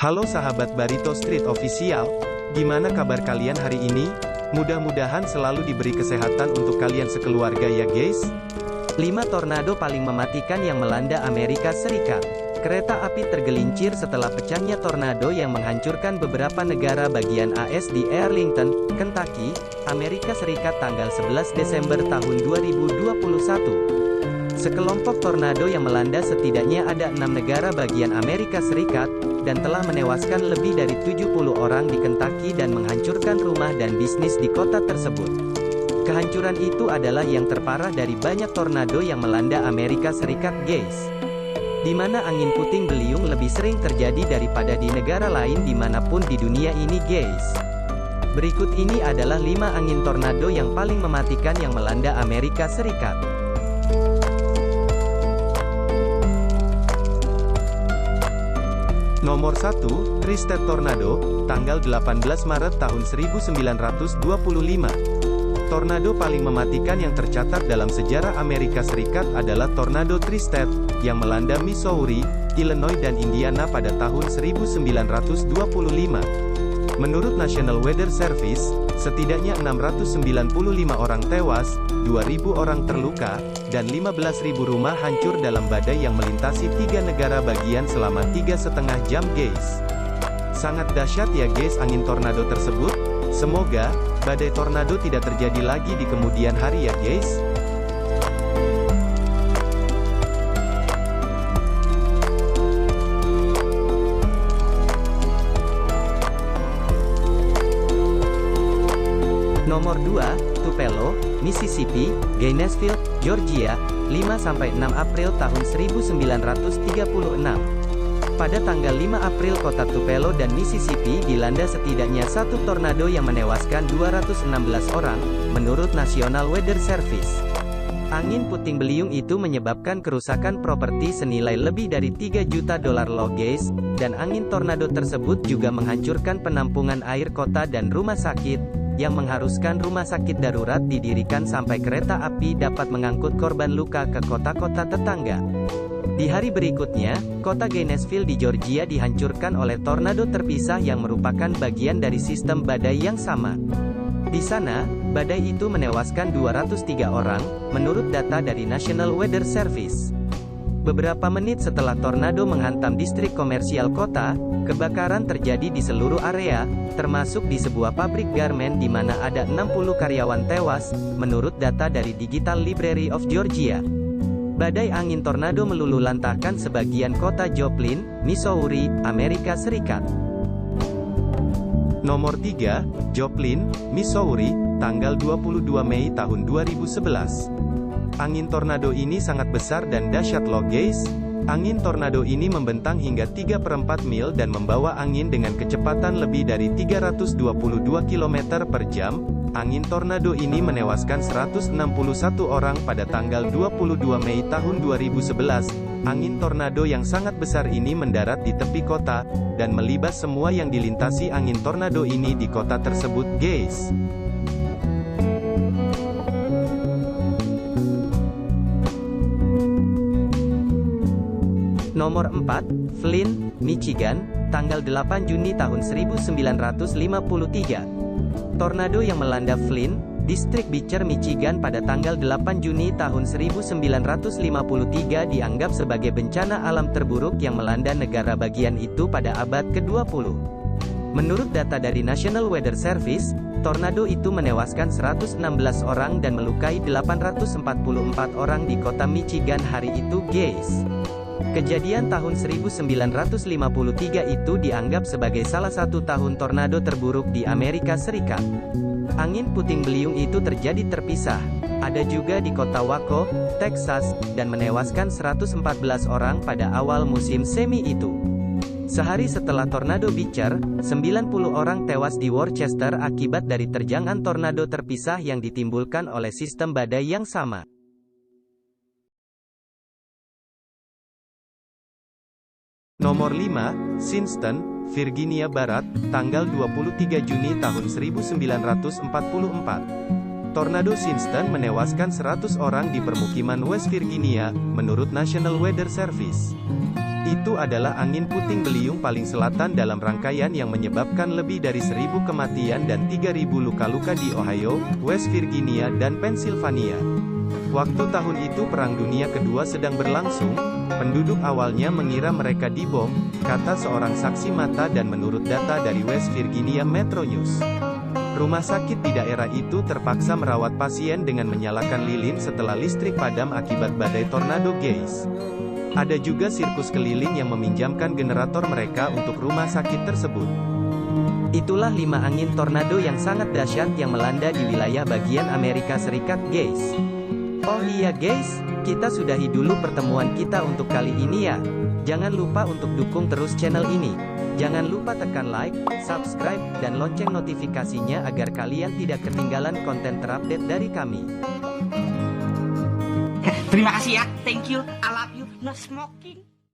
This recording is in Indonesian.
Halo sahabat Barito Street Official, gimana kabar kalian hari ini? Mudah-mudahan selalu diberi kesehatan untuk kalian sekeluarga ya guys. 5 tornado paling mematikan yang melanda Amerika Serikat. Kereta api tergelincir setelah pecahnya tornado yang menghancurkan beberapa negara bagian AS di Arlington, Kentucky, Amerika Serikat tanggal 11 Desember tahun 2021. Sekelompok tornado yang melanda setidaknya ada 6 negara bagian Amerika Serikat, dan telah menewaskan lebih dari 70 orang di Kentucky dan menghancurkan rumah dan bisnis di kota tersebut. Kehancuran itu adalah yang terparah dari banyak tornado yang melanda Amerika Serikat guys. Di mana angin puting beliung lebih sering terjadi daripada di negara lain dimanapun di dunia ini guys. Berikut ini adalah 5 angin tornado yang paling mematikan yang melanda Amerika Serikat. Nomor 1, Tristed Tornado, tanggal 18 Maret tahun 1925. Tornado paling mematikan yang tercatat dalam sejarah Amerika Serikat adalah Tornado Tristed, yang melanda Missouri, Illinois dan Indiana pada tahun 1925. Menurut National Weather Service, setidaknya 695 orang tewas, 2.000 orang terluka, dan 15.000 rumah hancur dalam badai yang melintasi 3 negara bagian selama 3,5 jam guys. Sangat dahsyat ya guys angin tornado tersebut. Semoga badai tornado tidak terjadi lagi di kemudian hari ya guys. Nomor 2, Tupelo, Mississippi, Gainesville, Georgia, 5-6 April tahun 1936. Pada tanggal 5 April kota Tupelo dan Mississippi dilanda setidaknya 1 tornado yang menewaskan 216 orang, menurut National Weather Service. Angin puting beliung itu menyebabkan kerusakan properti senilai lebih dari $3 juta loh guys, dan angin tornado tersebut juga menghancurkan penampungan air kota dan rumah sakit, yang mengharuskan rumah sakit darurat didirikan sampai kereta api dapat mengangkut korban luka ke kota-kota tetangga. Di hari berikutnya, kota Gainesville di Georgia dihancurkan oleh tornado terpisah yang merupakan bagian dari sistem badai yang sama. Di sana, badai itu menewaskan 203 orang, menurut data dari National Weather Service. Beberapa menit setelah tornado menghantam distrik komersial kota, kebakaran terjadi di seluruh area, termasuk di sebuah pabrik garmen di mana ada 60 karyawan tewas, menurut data dari Digital Library of Georgia. Badai angin tornado meluluhlantahkan sebagian kota Joplin, Missouri, Amerika Serikat. Nomor 3, Joplin, Missouri, tanggal 22 Mei tahun 2011. Angin tornado ini sangat besar dan dahsyat loh guys. Angin tornado ini membentang hingga 3/4 mil dan membawa angin dengan kecepatan lebih dari 322 km per jam. Angin tornado ini menewaskan 161 orang pada tanggal 22 Mei tahun 2011. Angin tornado yang sangat besar ini mendarat di tepi kota, dan melibas semua yang dilintasi angin tornado ini di kota tersebut guys. Nomor 4, Flint, Michigan, tanggal 8 Juni tahun 1953. Tornado yang melanda Flint, distrik Beecher, Michigan pada tanggal 8 Juni tahun 1953 dianggap sebagai bencana alam terburuk yang melanda negara bagian itu pada abad ke-20. Menurut data dari National Weather Service, tornado itu menewaskan 116 orang dan melukai 844 orang di kota Michigan hari itu guys. Kejadian tahun 1953 itu dianggap sebagai salah satu tahun tornado terburuk di Amerika Serikat. Angin puting beliung itu terjadi terpisah. Ada juga di kota Waco, Texas, dan menewaskan 114 orang pada awal musim semi itu. Sehari setelah tornado Beecher, 90 orang tewas di Worcester akibat dari terjangan tornado terpisah yang ditimbulkan oleh sistem badai yang sama. Nomor 5, Sinton, Virginia Barat, tanggal 23 Juni tahun 1944. Tornado Sinton menewaskan 100 orang di permukiman West Virginia, menurut National Weather Service. Itu adalah angin puting beliung paling selatan dalam rangkaian yang menyebabkan lebih dari 1.000 kematian dan 3.000 luka-luka di Ohio, West Virginia dan Pennsylvania. Waktu tahun itu Perang Dunia Kedua sedang berlangsung, penduduk awalnya mengira mereka dibom, kata seorang saksi mata dan menurut data dari West Virginia Metro News. Rumah sakit di daerah itu terpaksa merawat pasien dengan menyalakan lilin setelah listrik padam akibat badai tornado Gaze. Ada juga sirkus keliling yang meminjamkan generator mereka untuk rumah sakit tersebut. Itulah 5 angin tornado yang sangat dahsyat yang melanda di wilayah bagian Amerika Serikat, guys. Oh iya guys, kita sudahi dulu pertemuan kita untuk kali ini ya. Jangan lupa untuk dukung terus channel ini. Jangan lupa tekan like, subscribe, dan lonceng notifikasinya agar kalian tidak ketinggalan konten terupdate dari kami. Terima kasih ya, thank you, I love you, no smoking.